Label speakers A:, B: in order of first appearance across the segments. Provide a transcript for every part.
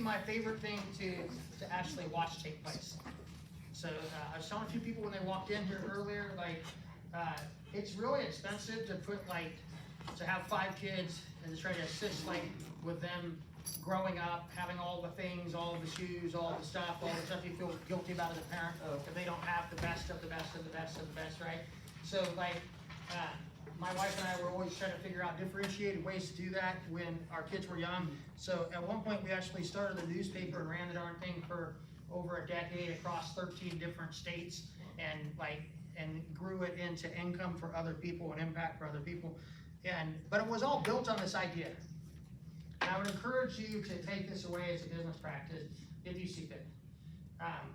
A: my favorite thing to actually watch take place. So I was telling a few people when they walked in here earlier, like it's really expensive to put to have 5 kids and to try to assist with them growing up, having all the things, all the shoes, all the stuff you feel guilty about as a parent if they don't have the best of the best of the best of the best, right? So my wife and I were always trying to figure out differentiated ways to do that when our kids were young. So at one point we actually started a newspaper and ran the darn thing for over a decade across 13 different states and grew it into income for other people and impact for other people. But it was all built on this idea. And I would encourage you to take this away as a business practice if you see fit.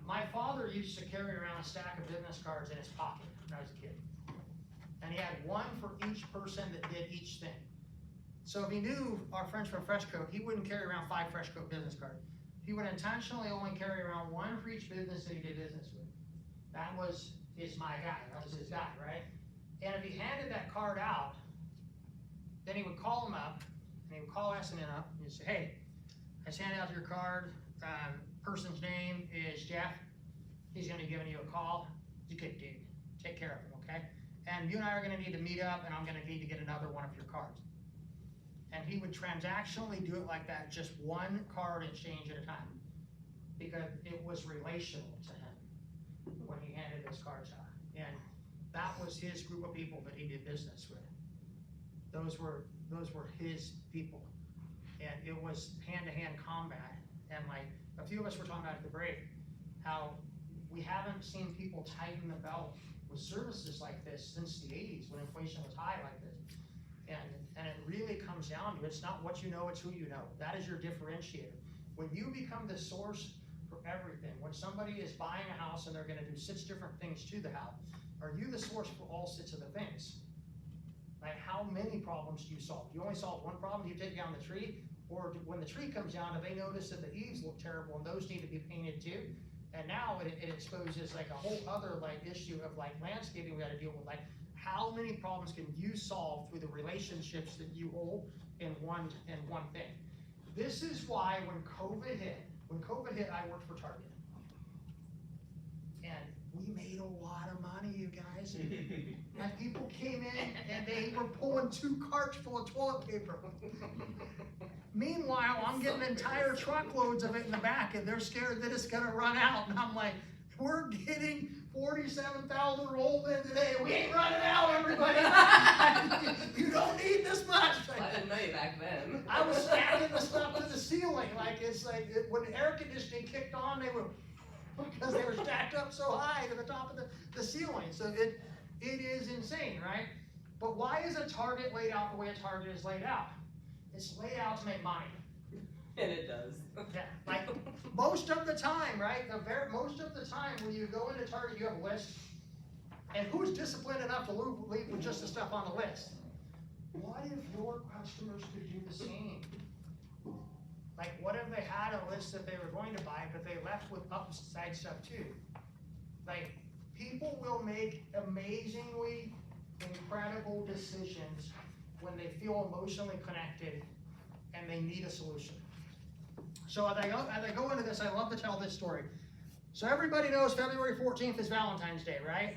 A: My father used to carry around a stack of business cards in his pocket when I was a kid. And he had one for each person that did each thing. So if he knew our friends from Freshcoat, he wouldn't carry around 5 Freshcoat business cards. He would intentionally only carry around one for each business that he did business with. That was my guy. That was his guy, right? And if he handed that card out, then he would call him up, and he would call S&N up, and he'd say, hey, I just handed out your card. Person's name is Jeff. He's going to be giving you a call. He's a good dude. Take care of him, okay? And you and I are going to need to meet up, and I'm going to need to get another one of your cards. And he would transactionally do it like that, just one card exchange at a time, because it was relational to him when he handed those cards out. And that was his group of people that he did business with. Those were his people. And it was hand-to-hand combat. And a few of us were talking about at the break, how we haven't seen people tighten the belt with services like this since the 80s when inflation was high like this. And it really comes down to, it's not what you know, it's who you know. That is your differentiator. When you become the source for everything, when somebody is buying a house and they're going to do 6 different things to the house, are you the source for all 6 of the things? How many problems do you solve? Do you only solve one problem? Do you take down the tree? Or when the tree comes down, do they notice that the eaves look terrible and those need to be painted too? And now it exposes a whole other issue of landscaping we got to deal with. How many problems can you solve through the relationships that you hold in one thing? This is why when COVID hit, I worked for Target. And we made a lot of money, you guys. And people came in and they were pulling 2 carts full of toilet paper. Meanwhile, I'm getting entire truckloads of it in the back, and they're scared that it's gonna run out. And I'm like, we're getting 47,000 rolled in today. We ain't running out, everybody. You don't need this much.
B: I didn't know you back then.
A: I was stacking the stuff to the ceiling. When the air conditioning kicked on, they were, because they were stacked up so high to the top of the ceiling. So it is insane, right? But why is a Target laid out the way a Target is laid out? It's laid out to make money.
B: And it does.
A: Yeah, most of the time, right? Most of the time when you go into Target, you have a list. And who's disciplined enough to leave with just the stuff on the list? What if your customers could do the same? What if they had a list that they were going to buy, but they left with upside stuff too? People will make amazingly incredible decisions when they feel emotionally connected and they need a solution. So as I go into this, I love to tell this story. So everybody knows February 14th is Valentine's Day, right?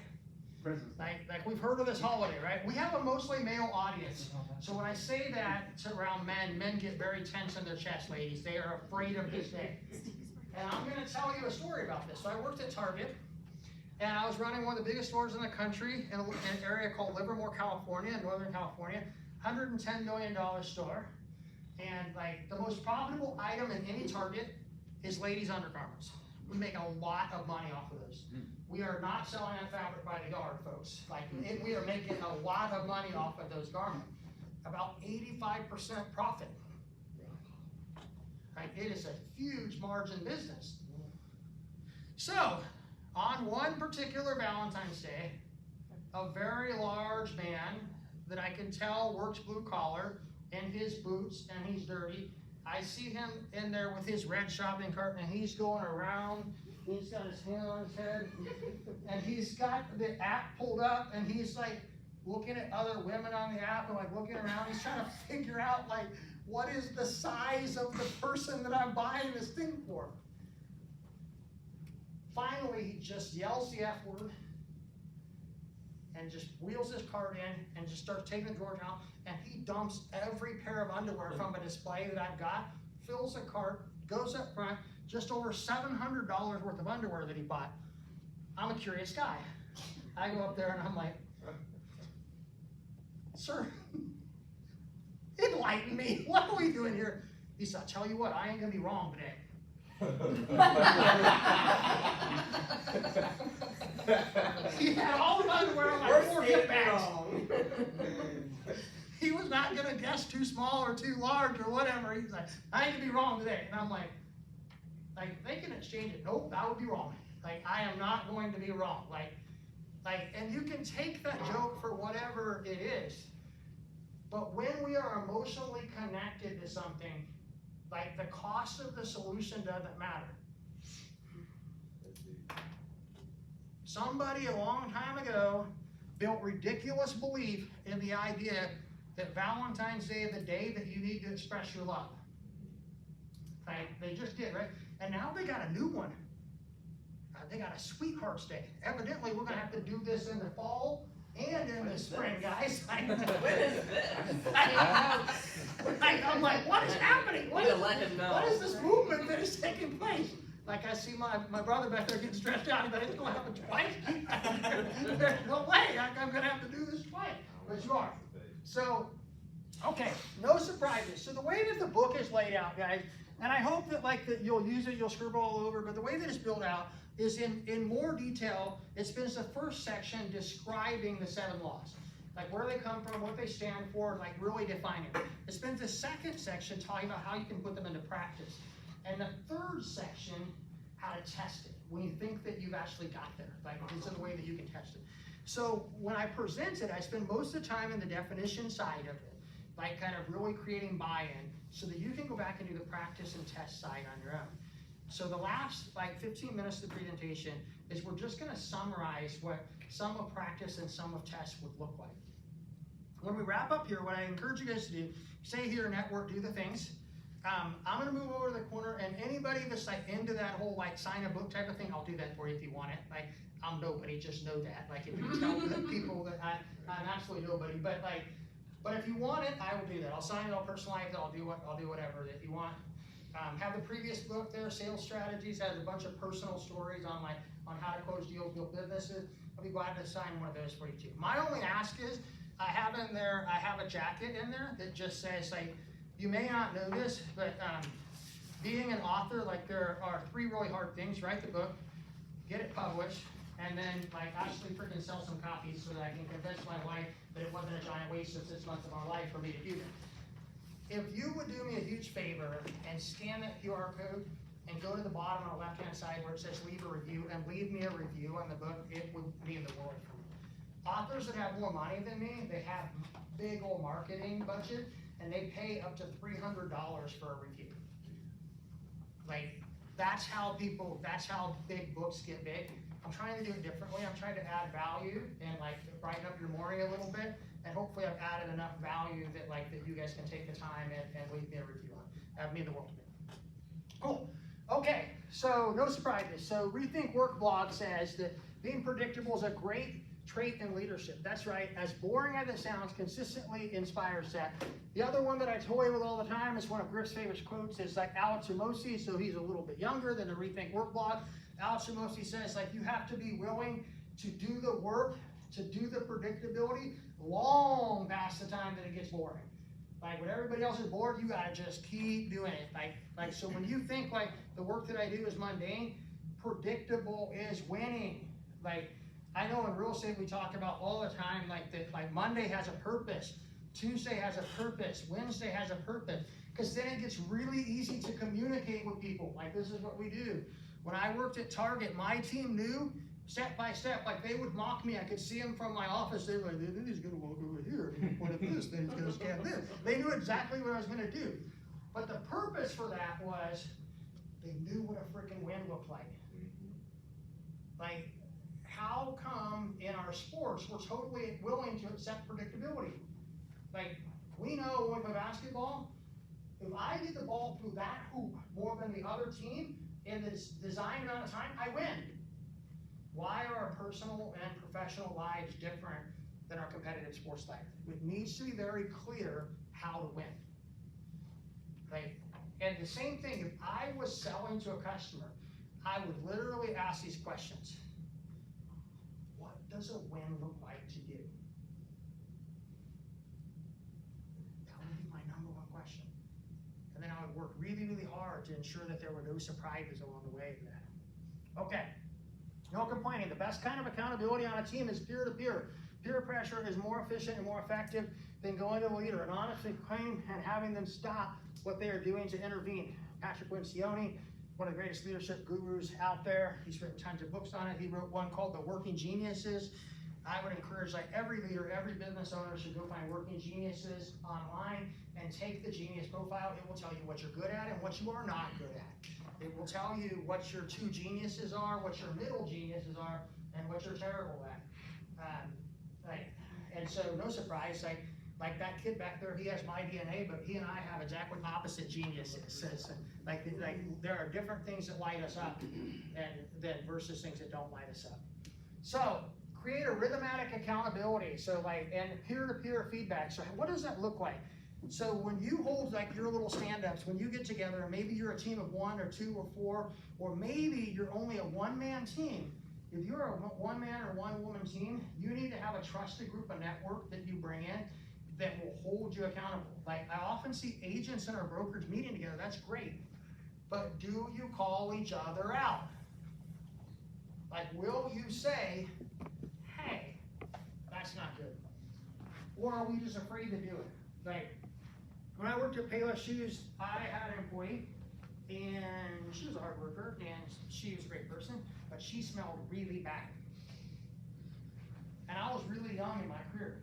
A: We've heard of this holiday, right? We have a mostly male audience. So when I say that to around men get very tense in their chest, ladies. They are afraid of this day. And I'm going to tell you a story about this. So I worked at Target, and I was running one of the biggest stores in the country in an area called Livermore, California, Northern California, $110 million store. And the most profitable item in any Target is ladies' undergarments. We make a lot of money off of those. We are not selling that fabric by the yard, folks. We are making a lot of money off of those garments. About 85% profit. It is a huge margin business. So, on one particular Valentine's Day, a very large man that I can tell works blue collar in his boots and he's dirty. I see him in there with his red shopping cart and he's going around. He's got his hand on his head and he's got the app pulled up and he's looking at other women on the app and looking around. He's trying to figure out What is the size of the person that I'm buying this thing for? Finally, he just yells the F word and just wheels his cart in and just starts taking the drawers out, and he dumps every pair of underwear from a display that I've got, fills the cart, goes up front, just over $700 worth of underwear that he bought. I'm a curious guy. I go up there and I'm like, sir, enlighten me. What are we doing here? He said, I'll tell you what, I ain't gonna be wrong today. He had all the underwear on like 4 hip bags. He was not gonna guess too small or too large or whatever. He's like, I ain't gonna be wrong today. And I'm like, they can exchange it. Nope, that would be wrong. Like, I am not going to be wrong. And you can take that joke for whatever it is. But when we are emotionally connected to something, like, the cost of the solution doesn't matter. Somebody a long time ago built ridiculous belief in the idea that Valentine's Day is the day that you need to express your love. Right? They just did, right? And now they got a new one. They got a Sweetheart's Day. Evidently, we're going to have to do this in the fall and in the spring, guys.
B: When is this?
A: I'm like, what is happening? What is this movement that is taking place? Like, I see my brother back there getting stressed out, but it's going to happen twice. There's no way I'm going to have to do this twice. But you are. So, okay, no surprises. So the way that the book is laid out, guys, and I hope that that you'll use it, you'll scribble all over, but the way that it's built out is in more detail. It spends the first section describing the 7 laws, like where they come from, what they stand for, like really defining it. It spends the second section talking about how you can put them into practice. And the third section, how to test it, when you think that you've actually got there, like this is the way that you can test it. So when I present it, I spend most of the time in the definition side of it, like kind of really creating buy-in so that you can go back and do the practice and test side on your own. So the last 15 minutes of the presentation is we're just gonna summarize what some of practice and some of test would look like. When we wrap up here, what I encourage you guys to do, stay here, network, do the things. I'm gonna move over to the corner, and anybody that's into that whole sign a book type of thing, I'll do that for you if you want it. I'm nobody, just know that. If you tell the people that I'm absolutely nobody, but if you want it, I will do that. I'll sign it, I'll personalize it, I'll do whatever that you want. Have the previous book there, Sales Strategies, has a bunch of personal stories on how to close deals, build businesses. I'll be glad to sign one of those for you too. My only ask is, I have a jacket in there that just says you may not know this, but being an author, there are 3 really hard things: write the book, get it published, and then actually freaking sell some copies so that I can convince my wife that it wasn't a giant waste of 6 months of our life for me to do that. If you would do me a huge favor and scan that QR code and go to the bottom on the left-hand side where it says leave a review and leave me a review on the book, it would mean the world for me. Authors that have more money than me, they have big old marketing budget, and they pay up to $300 for a review. That's how big books get big. I'm trying to do it differently. I'm trying to add value and brighten up your morning a little bit. And hopefully I've added enough value that that you guys can take the time and leave me a review on. That would mean the world to me. Cool. Okay, so no surprises. So Rethink Work blog says that being predictable is a great trait in leadership. That's right. As boring as it sounds, consistently inspires that. The other one that I toy with all the time is one of Griff's favorite quotes is Alex Hormozi. So he's a little bit younger than the Rethink Work blog. Alex Hormozi says you have to be willing to do the work, to do the predictability long past the time that it gets boring. When everybody else is bored, you gotta just keep doing it. So when you think the work that I do is mundane, predictable is winning. I know in real estate we talk about all the time that Monday has a purpose, Tuesday has a purpose, Wednesday has a purpose, because then it gets really easy to communicate with people. This is what we do. When I worked at Target, my team knew step by step, they would mock me. I could see them from my office. They were then he's going to walk over here, and point at this, then he's going to scan this. They knew exactly what I was going to do. But the purpose for that was they knew what a freaking win looked like. How come in our sports we're totally willing to accept predictability? We know when we play basketball, If I get the ball through that hoop more than the other team in this designed amount of time, I win. Why are our personal and professional lives different than our competitive sports life? It needs to be very clear how to win. Right? And the same thing, if I was selling to a customer, I would literally ask these questions. What does a win look like to you? That would be my number one question. And then I would work really, really hard to ensure that there were no surprises along the way to that. Okay, no complaining. The best kind of accountability on a team is peer-to-peer. Peer pressure is more efficient and more effective than going to a leader and honestly claiming and having them stop what they are doing to intervene. Patrick Lencioni, one of the greatest leadership gurus out there. He's written tons of books on it. He wrote one called The Working Geniuses. I would encourage every leader, every business owner should go find Working Geniuses online and take the genius profile. It will tell you what you're good at and what you are not good at. It will tell you what your two geniuses are, what your middle geniuses are, and what you're terrible at. And so no surprise, like that kid back there, he has my DNA, but he and I have exactly opposite geniuses. Like there are different things that light us up and versus things that don't light us up. So create a rhythmatic accountability. So and peer-to-peer feedback. So what does that look like? So when you hold your little stand-ups, when you get together, and maybe you're a team of 1 or 2 or 4, or maybe you're only a one-man team. If you're a one-man or one-woman team, you need to have a trusted group, a network that you bring in that will hold you accountable. I often see agents in our brokerage meeting together, that's great. But do you call each other out? Will you say, hey, that's not good? Or are we just afraid to do it? When I worked at Payless Shoes, I had an employee, and she was a hard worker, and she was a great person, but she smelled really bad. And I was really young in my career.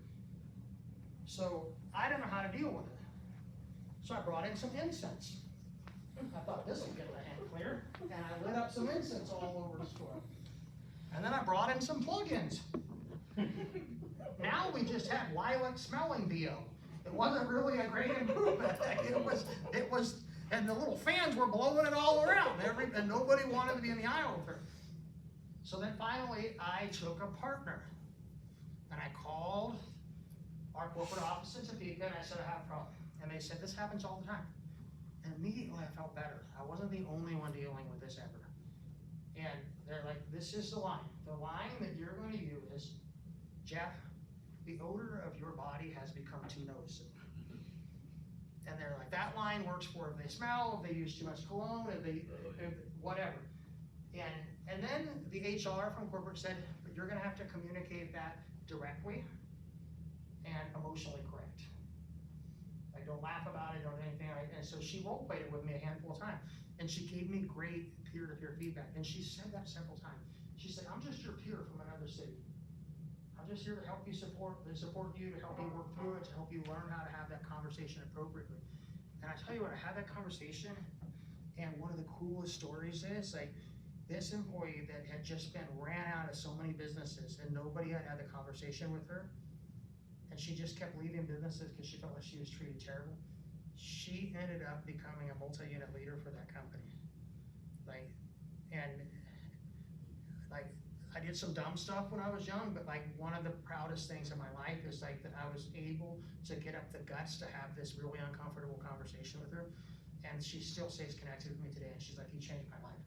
A: So I didn't know how to deal with it. So I brought in some incense. I thought this will get the hand clear. And I lit up some incense all over the store. And then I brought in some plugins. Now we just had lilac smelling BO. It wasn't really a great improvement. It was, and the little fans were blowing it all around. And nobody wanted to be in the aisle with her. So then finally I took a partner. And I called our corporate office in Topeka, and I said, I have a problem. And they said, this happens all the time. And immediately I felt better. I wasn't the only one dealing with this ever. And they're like, this is the line. The line that you're going to use is, Jeff, the odor of your body has become too noticeable. And they're like, that line works for if they smell, if they use too much cologne, if whatever. And then the HR from corporate said, but you're gonna have to communicate that directly and emotionally correct. Don't laugh about it, don't do anything. And so she role played it with me a handful of times. And she gave me great peer-to-peer feedback. And she said that several times. She said, I'm just your peer from another city. I'm just here to help you support you, to help you work through it, to help you learn how to have that conversation appropriately. And I tell you what, I had that conversation, and one of the coolest stories is this employee that had just been ran out of so many businesses and nobody had had the conversation with her. And she just kept leaving businesses because she felt like she was treated terrible. She ended up becoming a multi-unit leader for that company. I did some dumb stuff when I was young, but one of the proudest things in my life is that I was able to get up the guts to have this really uncomfortable conversation with her. And she still stays connected with me today, and she's like, you changed my life.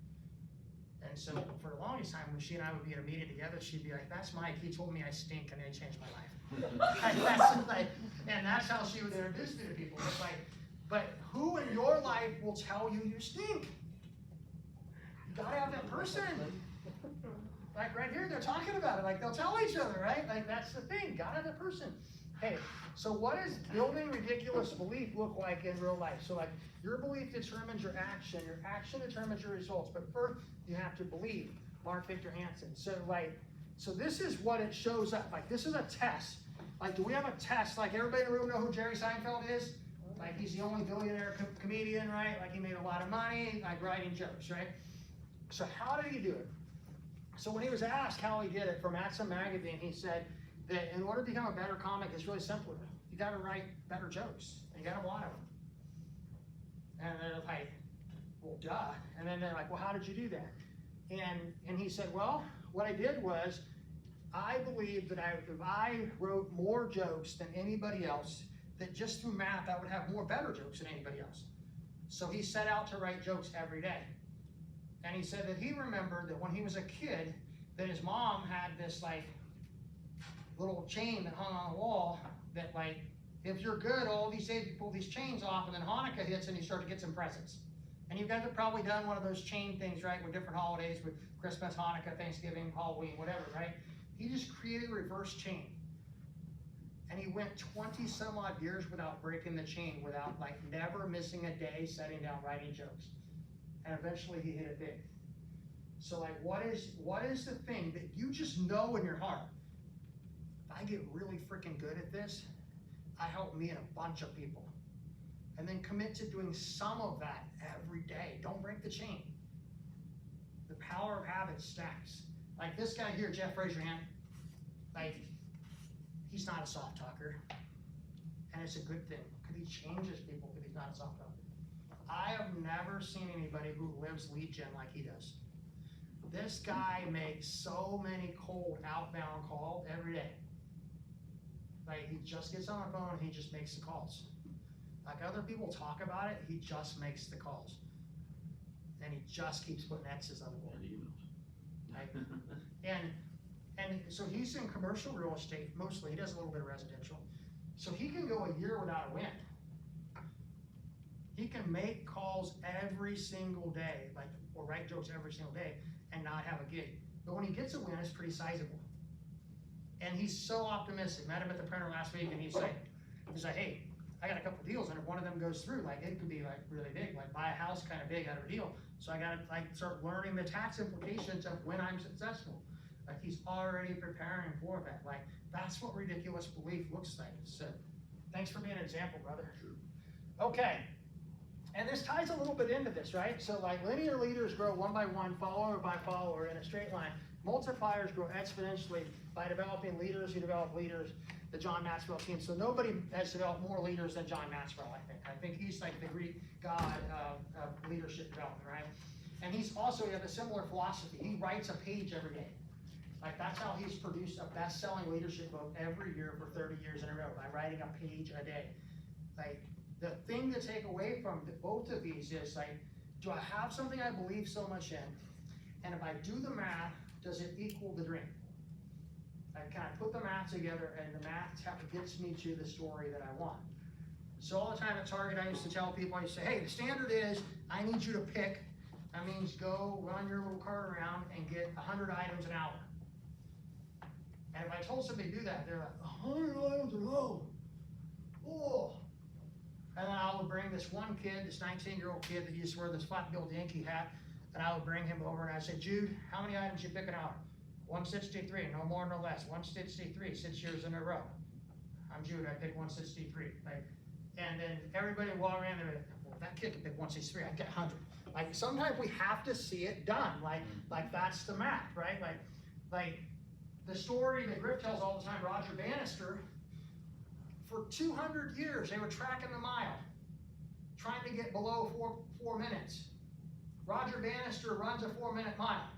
A: And so for the longest time, when she and I would be in a meeting together, she'd be like, that's Mike, he told me I stink and it changed my life. And that's how she would introduce me to people. It's but who in your life will tell you you stink? You gotta have that person. Right here, they're talking about it. They'll tell each other, right? That's the thing, gotta have that person. Hey, so what does building ridiculous belief look like in real life? So your belief determines your action determines your results, but first you have to believe. Mark Victor Hansen. So this is what it shows up. This is a test. Do we have a test? Everybody in the room know who Jerry Seinfeld is? He's the only billionaire comedian, right? He made a lot of money, writing jokes, right? So how did he do it? So when he was asked how he did it from Maxim Magazine, he said that in order to become a better comic, it's really simple. You gotta write better jokes, and you gotta have a lot of them. And they're like, well, duh. And then they're like, well, how did you do that? And he said, well, what I did was, I believe that if I wrote more jokes than anybody else, that just through math, I would have more better jokes than anybody else. So he set out to write jokes every day. And he said that he remembered that when he was a kid, that his mom had this like little chain that hung on the wall that like, if you're good, all these days you pull these chains off, and then Hanukkah hits and you start to get some presents. And you guys have probably done one of those chain things, right, with different holidays, with Christmas, Hanukkah, Thanksgiving, Halloween, whatever, right? He just created a reverse chain. And he went 20 some odd years without breaking the chain, without like never missing a day sitting down writing jokes. And eventually he hit it big. So like, what is the thing that you just know in your heart? If I get really freaking good at this, I help me and a bunch of people. And then commit to doing some of that every day. Don't break the chain. The power of habit stacks. Like this guy here, Jeff, raise your hand. Like, he's not a soft talker. And it's a good thing, because he changes people because he's not a soft talker. I have never seen anybody who lives lead gen like he does. This guy makes so many cold outbound calls every day. Like, he just gets on the phone and he just makes the calls. Like other people talk about it, he just makes the calls. And he just keeps putting X's on the board. Right? And so he's in commercial real estate mostly. He does a little bit of residential. So he can go a year without a win. He can make calls every single day, like, or write jokes every single day, and not have a gig. But when he gets a win, it's pretty sizable. And he's so optimistic. Met him at the printer last week, and he's like, hey, I got a couple deals, and if one of them goes through, like, it could be like really big, like buy a house kind of big out of a deal. So I gotta like start learning the tax implications of when I'm successful. Like, he's already preparing for that. Like, that's what ridiculous belief looks like. So thanks for being an example, brother. Okay, and this ties a little bit into this, right? So like linear leaders grow one by one, follower by follower in a straight line. Multipliers grow exponentially by developing leaders who develop leaders, the John Maxwell team. So nobody has developed more leaders than John Maxwell, I think. I think he's like the Greek god of leadership development, right? And he's also, he has a similar philosophy. He writes a page every day. Like, that's how he's produced a best-selling leadership book every year for 30 years in a row, by writing a page a day. Like, the thing to take away from both of these is, like, do I have something I believe so much in? And if I do the math, does it equal the dream? Like, can I put the math together, and the math gets me to the story that I want? So all the time at Target, I used to tell people, I used to say, hey, the standard is, I need you to pick. That means go run your little cart around and get 100 items an hour. And if I told somebody to do that, they're like, 100 items a low. Oh. And then I would bring this one kid, this 19-year-old kid that used to wear this flat-billed Yankee hat, and I would bring him over and I'd say, Jude, how many items you pick an hour? 163, no more, no less. 163, 6 years in a row. I'm Jude, I pick 163. Like, and then everybody would walk around and they're like, well, that kid can pick 163, I get 100. Like, sometimes we have to see it done. Like that's the math, right? Like the story that Griff tells all the time, Roger Bannister, for 200 years, they were tracking the mile, trying to get below four minutes. Roger Bannister runs a 4-minute mile.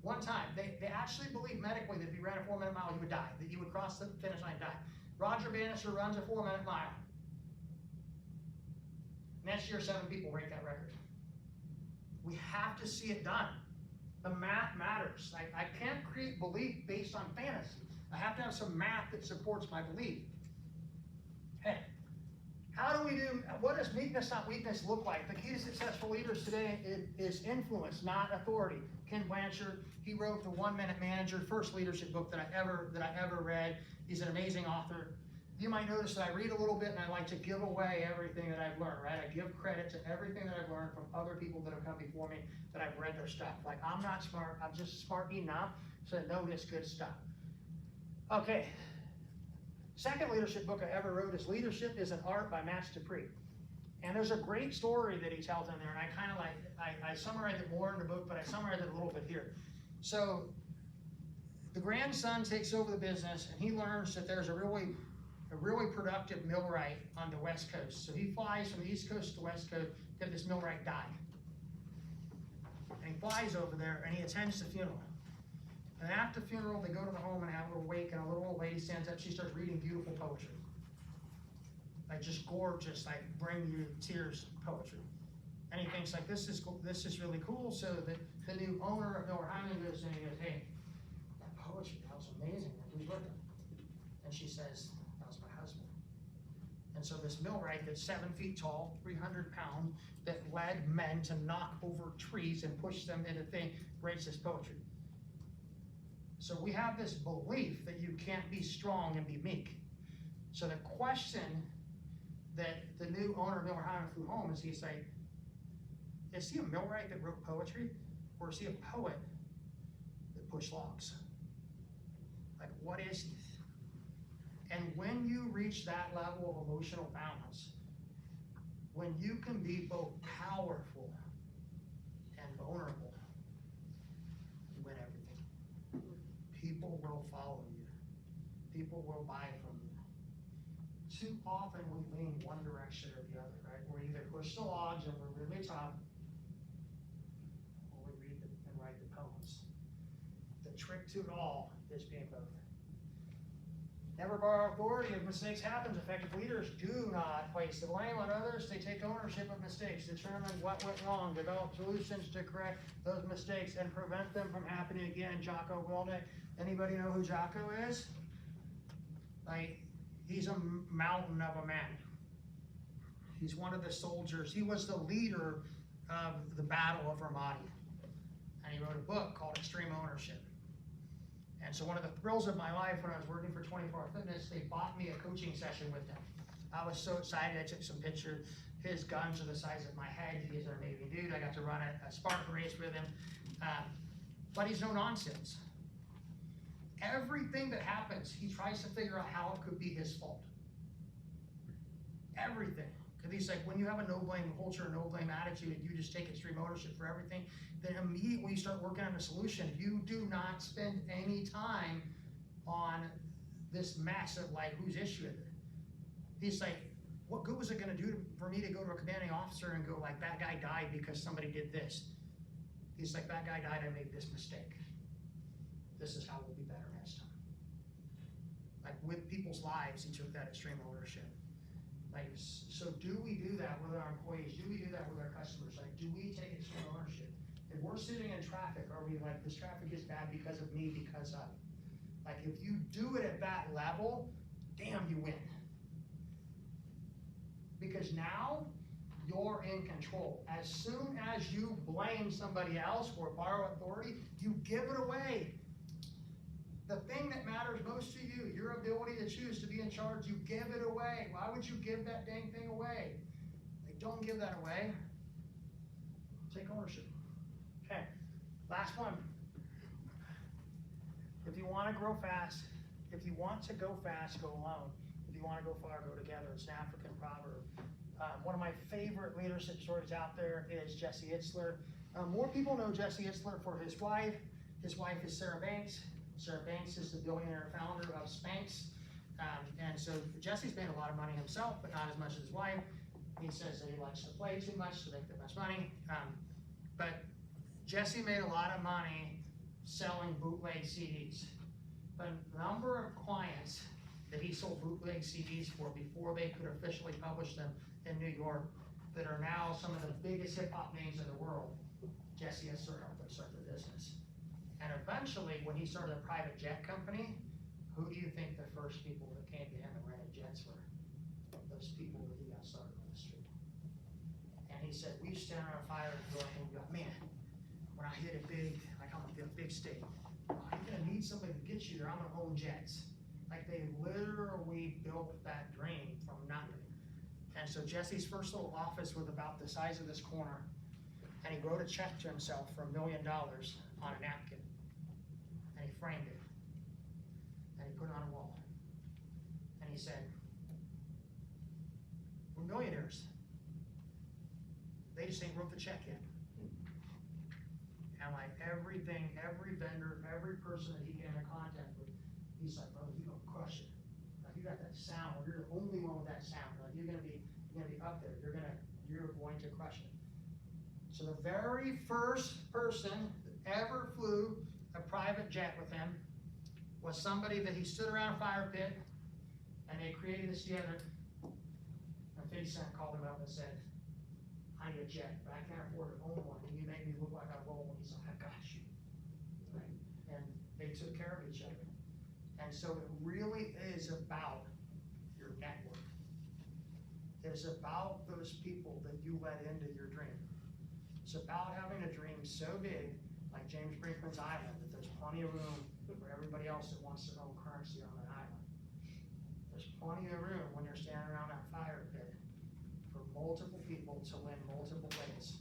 A: One time, they actually believed medically that if he ran a 4-minute mile, he would die, that he would cross the finish line and die. Roger Bannister runs a 4-minute mile. Next year, 7 people break that record. We have to see it done. The math matters. I can't create belief based on fantasy. I have to have some math that supports my belief. Hey, how do we do, what does meekness, not weakness look like? The key to successful leaders today is influence, not authority. Ken Blanchard, he wrote the 1-Minute Manager, first leadership book that I ever read. He's an amazing author. You might notice that I read a little bit and I like to give away everything that I've learned, right? I give credit to everything that I've learned from other people that have come before me, that I've read their stuff. Like, I'm not smart, I'm just smart enough to know this good stuff. Okay. Second leadership book I ever wrote is Leadership is an Art by Max Dupree. And there's a great story that he tells in there, and I kind of like, I summarized it more in the book, but I summarized it a little bit here. So the grandson takes over the business, and he learns that there's a really a really productive millwright on the West Coast. So he flies from the East Coast to the West Coast because this millwright died. And he flies over there and he attends the funeral. And after the funeral, they go to the home and have a little wake, and a little old lady stands up. She starts reading beautiful poetry. Like just gorgeous, like bring you tears poetry. And he thinks like, this is really cool. So the new owner of Miller Hyman goes in and he goes, hey, that poetry, that was amazing. Who's with him? And she says, that was my husband. And so this millwright that's 7 feet tall, 300 pounds, that led men to knock over trees and push them into things, writes this poetry. So we have this belief that you can't be strong and be meek. So the question that the new owner of Miller Hyman flew home is, he's like, is he a millwright that wrote poetry, or is he a poet that pushed logs? Like, what is he? And when you reach that level of emotional balance, when you can be both powerful and vulnerable, you win everything. People will follow you. People will buy from you. Too often we lean one direction or the other, right? We either push the logs and we're really tough, or we read and write the poems. The trick to it all is being both. Never borrow authority if mistakes happen. Effective leaders do not place the blame on others. They take ownership of mistakes, determine what went wrong, develop solutions to correct those mistakes, and prevent them from happening again. Jocko Willink. Anybody know who Jocko is? Like, he's a mountain of a man. He's one of the soldiers. He was the leader of the Battle of Ramadi. And he wrote a book called Extreme Ownership. And so one of the thrills of my life when I was working for 24 Hour Fitness, they bought me a coaching session with him. I was so excited. I took some pictures. His guns are the size of my head. He is an amazing dude. I got to run a Spartan race with him. But he's no nonsense. Everything that happens, he tries to figure out how it could be his fault. Everything. Because he's like, when you have a no-blame culture, a no-blame attitude, and you just take extreme ownership for everything, then immediately you start working on a solution. You do not spend any time on this mess of like, whose issue is it? He's like, what good was it gonna do for me to go to a commanding officer and go like, that guy died because somebody did this? He's like, that guy died, I made this mistake. This is how we'll be better next time. Like with people's lives, he took that extreme ownership. Like, so do we do that with our employees? Do we do that with our customers? Like, do we take extreme ownership? If we're sitting in traffic, are we like, this traffic is bad because of me, because of? Like, if you do it at that level, damn, you win. Because now you're in control. As soon as you blame somebody else or borrow authority, you give it away. The thing that matters most to you, your ability to choose to be in charge, you give it away. Why would you give that dang thing away? Like, don't give that away. Take ownership. Okay, last one. If you want to grow fast, if you want to go fast, go alone. If you want to go far, go together. It's an African proverb. One of my favorite leadership stories out there is Jesse Itzler. More people know Jesse Itzler for his wife. His wife is Sarah Banks. Sarah Banks is the billionaire founder of Spanx. And so Jesse's made a lot of money himself, but not as much as his wife. He says that he likes to play too much to make the best money. But Jesse made a lot of money selling bootleg CDs. The number of clients that he sold bootleg CDs for before they could officially publish them in New York that are now some of the biggest hip hop names in the world, Jesse has helped them start their business. And eventually, when he started a private jet company, who do you think the first people that came to him and rented jets were? Those people that he got started on the street. And he said, we stand on a fire and go, man, when I hit it big, like I'm gonna be a big state, I'm gonna need somebody to get you there, I'm gonna own jets. Like they literally built that dream from nothing. And so Jesse's first little office was about the size of this corner. And he wrote a check to himself for $1 million on a napkin. And he framed it. And he put it on a wall. And he said, we're millionaires. They just ain't wrote the check yet. And like everything, every vendor, every person that he came in contact with, he's like, brother, you're gonna crush it. Like you got that sound, you're the only one with that sound, like you're gonna be up there, you're going to crush it. So the very first person that ever flew a private jet with him was somebody that he stood around a fire pit, and they created this together. And 50 Cent called him up and said, I need a jet, but I can't afford to own one. Can you make me look like I roll? And he's like, I got you. Right? And they took care of each other. And so it really is about your network. It's about those people that you let into your dream. It's about having a dream so big, like James Brinkman's Island, that there's plenty of room for everybody else that wants their own currency on that island. There's plenty of room when you're standing around that fire pit for multiple people to win multiple ways.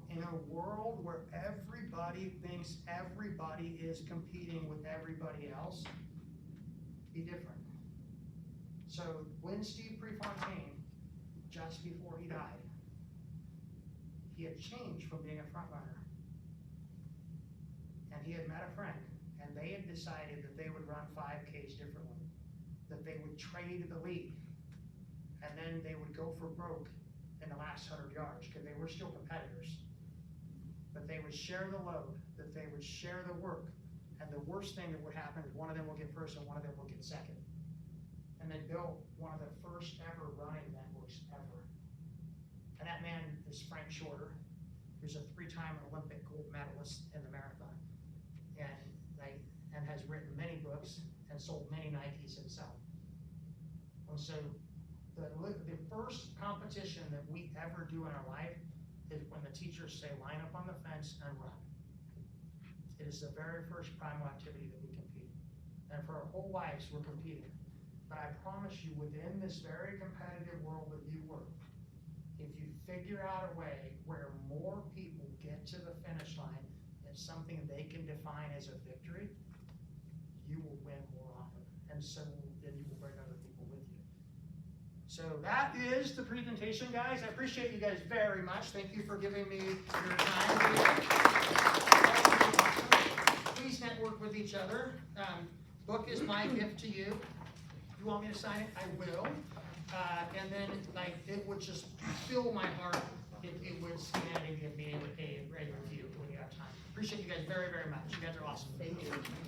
A: In a world where everybody thinks everybody is competing with everybody else, be different. So when Steve Prefontaine, just before he died, he had changed from being a front runner. And he had met a friend, and they had decided that they would run 5Ks differently, that they would trade the lead, and then they would go for broke in the last 100 yards, because they were still competitors. But they would share the load, that they would share the work, and the worst thing that would happen is one of them will get first and one of them will get second. And they built one of the first ever running networks ever. And that man is Frank Shorter, who's a 3-time Olympic gold medalist in the marathon, and has written many books and sold many Nikes himself. And so the first competition that we ever do in our life is when the teachers say, line up on the fence and run. It is the very first primal activity that we compete. And for our whole lives, we're competing. But I promise you, within this very competitive world that you work, if you figure out a way where more people get to the finish line and something they can define as a victory, you will win more often. And so then you will bring other people with you. So that is the presentation, guys. I appreciate you guys very much. Thank you for giving me your time. Please network with each other. Book is my gift to you. If you want me to sign it, I will. And then, like, it would just fill my heart if it would scan and give me a review when you have time. Appreciate you guys very, very much. You guys are awesome. Thank you.